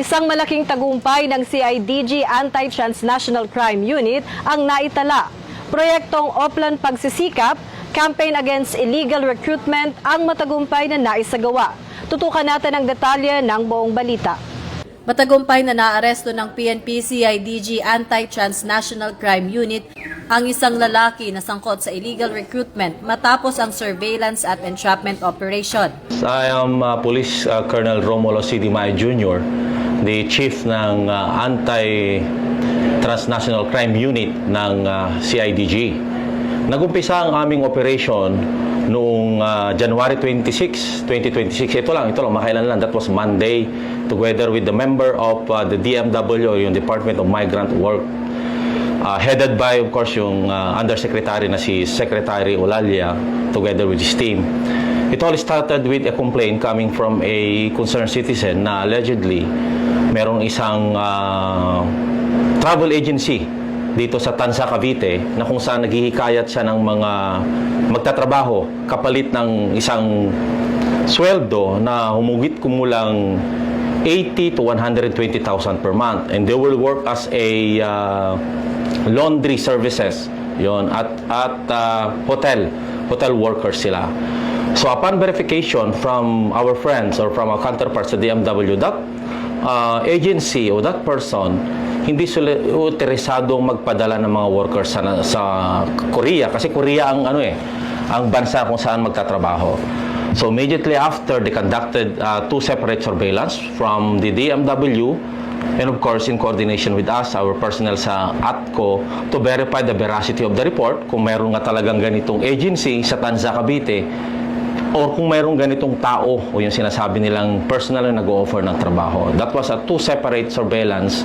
Isang malaking tagumpay ng CIDG Anti-Transnational Crime Unit ang naitala. Proyektong Oplan Pagsisikap, Campaign Against Illegal Recruitment ang matagumpay na naisagawa. Tutukan natin ang detalye ng buong balita. Matagumpay na naaresto ng PNP CIDG Anti-Transnational Crime Unit ang isang lalaki na sangkot sa illegal recruitment matapos ang surveillance at entrapment operation. I am Police Colonel Romulo C. Dimayo Jr., the chief ng Anti-Transnational Crime Unit ng CIDG. Nagumpisa ang aming operation noong January 26, 2026. Ito lang, makailan lang. That was Monday, together with the member of the DMW, yung Department of Migrant Work. Headed by, of course, yung Undersecretary na si Secretary Olalia, together with his team. It all started with a complaint coming from a concerned citizen na allegedly merong isang travel agency dito sa Tanza, Cavite na kung saan naghihikayat siya ng mga magtatrabaho kapalit ng isang sweldo na humugit kumulang 80 to 120,000 per month, and they will work as a laundry services yon at hotel workers sila. So upon verification from our friends or from our counterparts sa DMW, that agency o that person hindi sila interesadong magpadala ng mga workers sa Korea, kasi Korea ang ang bansa kung saan magtatrabaho. So immediately after, they conducted two separate surveillance from the DMW and of course in coordination with us, our personnel sa ATCO, to verify the veracity of the report, kung meron nga talagang ganitong agency sa Tanza, Cavite, or kung mayroong ganitong tao o yung sinasabi nilang personal na nag-o-offer ng trabaho. That was a two separate surveillance.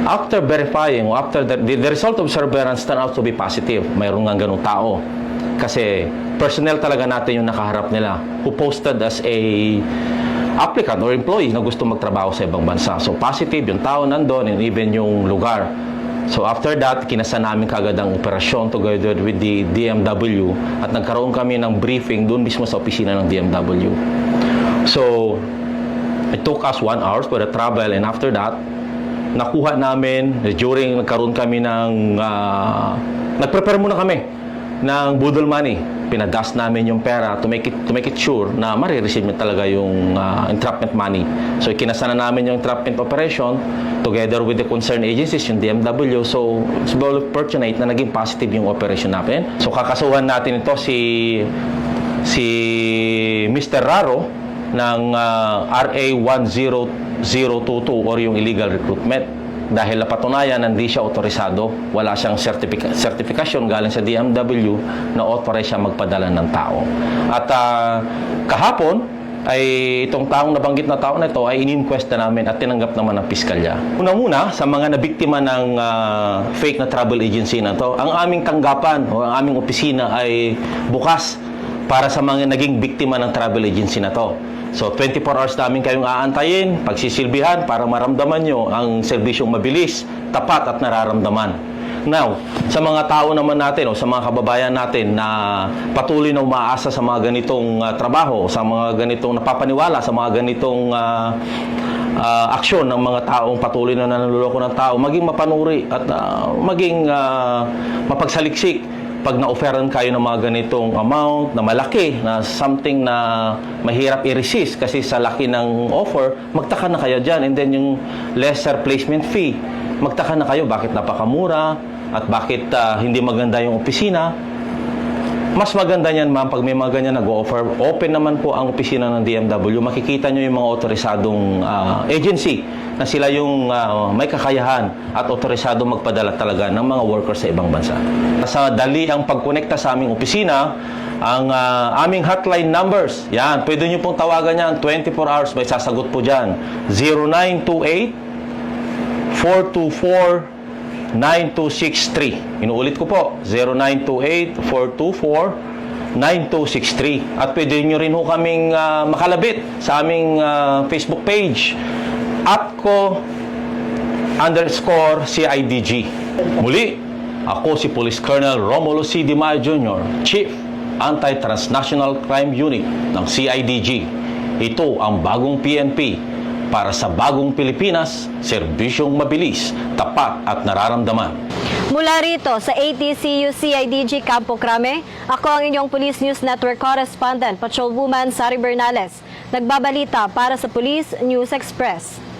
After verifying, after the result of surveillance turned out to be positive, mayroong nga ganung tao. Kasi personnel talaga natin yung nakaharap nila who posted as a applicant or employee na gusto magtrabaho sa ibang bansa. So positive yung tao nandun and even yung lugar. So after that, kinasa namin kagad ang operasyon together with the DMW at nagkaroon kami ng briefing doon mismo sa opisina ng DMW. So it took us 1 hour for the travel, and after that, nakuha namin during nagkaroon kami ng nagprepare muna kami ng budol money. Pinadas namin yung pera to make it sure na marireceive niya talaga yung entrapment money. So kinasa na namin yung entrapment operation together with the concerned agencies, yung DMW. So it's very fortunate na naging positive yung operation natin. So kakasuhan natin ito si Mr. Raro ng RA 10022 or yung illegal recruitment. Dahil napatunayan na hindi siya otorisado, wala siyang certification galing sa DMW na authorize siya magpadala ng tao. At kahapon ay itong taong nabanggit na tao na ito ay in-inquest na namin at tinanggap naman ng piskalya. Una-muna, sa mga nabiktima ng fake na travel agency na to, ang aming tanggapan o ang aming opisina ay bukas para sa mga naging biktima ng travel agency na to. So 24 hours namin kayong aantayin, pagsisilbihan para maramdaman nyo ang serbisyong mabilis, tapat at nararamdaman. Now, sa mga tao naman natin o sa mga kababayan natin na patuloy na umaasa sa mga ganitong trabaho, sa mga ganitong napapaniwala, sa mga ganitong aksyon ng mga taong patuloy na nanloloko ng tao, maging mapanuri at maging mapagsaliksik pag na-offeran kayo ng mga ganitong amount na malaki, na something na mahirap i-resist kasi sa laki ng offer, magtaka na kayo dyan. And then yung lesser placement fee, magtaka na kayo bakit napakamura at bakit hindi maganda yung opisina. Mas maganda niyan, ma'am, pag may mga ganyan nag-o-offer. Open naman po ang opisina ng DMW. Makikita nyo yung mga otorisadong agency na sila yung may kakayahan at otorisado magpadala talaga ng mga workers sa ibang bansa. Sa dali ang pagkonekta sa aming opisina, ang aming hotline numbers, yan, pwede nyo pong tawagan yan, 24 hours, may sasagot po dyan. 0928-424-9263. Inuulit ko po, 0928-424-9263. At pwede nyo rin ho kaming makalabit sa aming Facebook page, ATCO_CIDG. Muli, ako si Police Colonel Romulo C. Dimayo Jr., Chief Anti-Transnational Crime Unit ng CIDG. Ito ang bagong PNP Para sa bagong Pilipinas, serbisyong mabilis, tapat at nararamdaman. Mula rito sa ATCU CIDG Campo Crame, ako ang inyong Police News Network correspondent, Patrolwoman Sari Bernales. Nagbabalita para sa Police News Express.